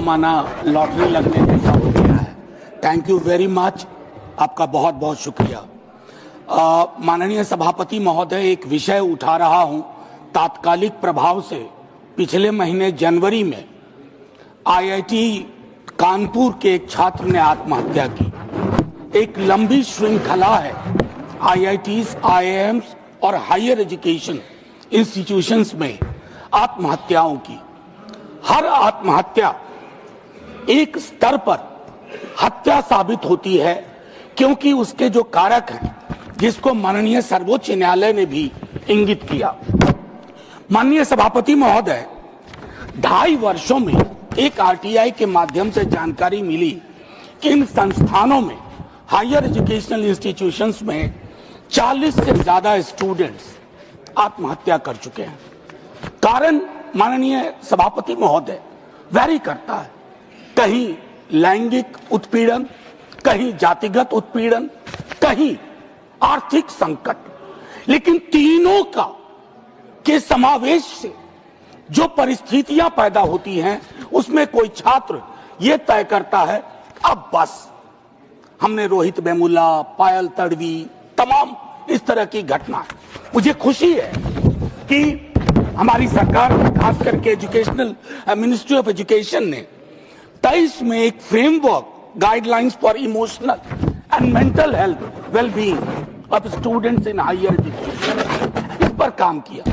माना लॉटरी लगने जैसा हो गया है। थैंक यू वेरी मच, आपका बहुत बहुत शुक्रिया। माननीय सभापति महोदय, एक विषय उठा रहा हूं। तात्कालिक प्रभाव से पिछले महीने जनवरी में आईआईटी कानपुर के एक छात्र ने आत्महत्या की। एक लंबी श्रृंखला है आईआईटीज, आईआईएम्स और हायर एजुकेशन इंस्टीट्यूशंस में आत्महत्याओं की। हर आत्महत्या एक स्तर पर हत्या साबित होती है, क्योंकि उसके जो कारक हैं, जिसको माननीय सर्वोच्च न्यायालय ने भी इंगित किया। माननीय सभापति महोदय, 2.5 वर्षों में एक आरटीआई के माध्यम से जानकारी मिली कि इन संस्थानों में, हायर एजुकेशनल इंस्टीट्यूशंस में 40 से ज्यादा स्टूडेंट्स आत्महत्या कर चुके हैं। कारण माननीय सभापति महोदय वैरी करता है, कहीं लैंगिक उत्पीड़न, कहीं जातिगत उत्पीड़न, कहीं आर्थिक संकट, लेकिन तीनों का के समावेश से जो परिस्थितियां पैदा होती हैं, उसमें कोई छात्र ये तय करता है अब बस। हमने रोहित वेमुला, पायल तड़वी, तमाम इस तरह की घटना। मुझे खुशी है कि हमारी सरकार, खास करके एजुकेशनल मिनिस्ट्री ऑफ एजुकेशन ने 23 में एक framework, guidelines for emotional and mental health wellbeing of students in higher education, इस पर काम किया।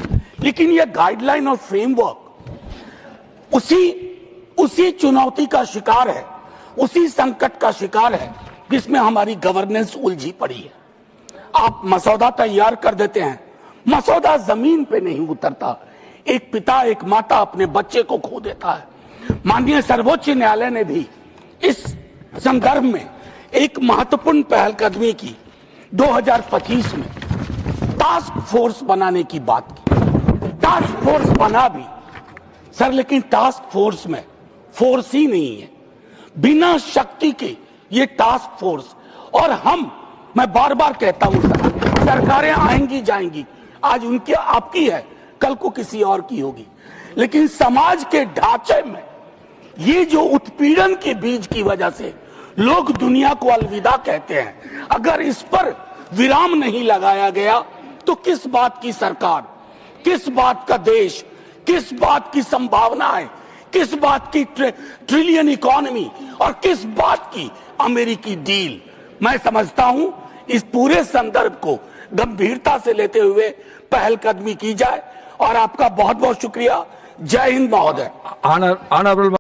लेकिन यह गाइडलाइन और फ्रेमवर्क उसी चुनौती का शिकार है, उसी संकट का शिकार है जिसमें हमारी गवर्नेंस उलझी पड़ी है। आप मसौदा तैयार कर देते हैं, मसौदा जमीन पे नहीं उतरता। एक पिता, एक माता अपने बच्चे को खो देता है। माननीय सर्वोच्च न्यायालय ने भी इस संदर्भ में एक महत्वपूर्ण पहलकदमी की। 2025 में टास्क फोर्स बनाने की बात की। टास्क फोर्स बना भी सर, लेकिन टास्क फोर्स में फोर्स ही नहीं है। बिना शक्ति के ये टास्क फोर्स, और मैं बार बार कहता हूं सर, सरकारें आएंगी जाएंगी, आज उनकी आपकी है, कल को किसी और की होगी, लेकिन समाज के ढांचे में ये जो उत्पीड़न के बीज की वजह से लोग दुनिया को अलविदा कहते हैं, अगर इस पर विराम नहीं लगाया गया तो किस बात की सरकार, किस बात का देश, किस बात की संभावनाएं, किस बात की ट्रिलियन इकोनॉमी और किस बात की अमेरिकी डील। मैं समझता हूं इस पूरे संदर्भ को गंभीरता से लेते हुए पहलकदमी की जाए, और आपका बहुत बहुत शुक्रिया। जय हिंद महोदय।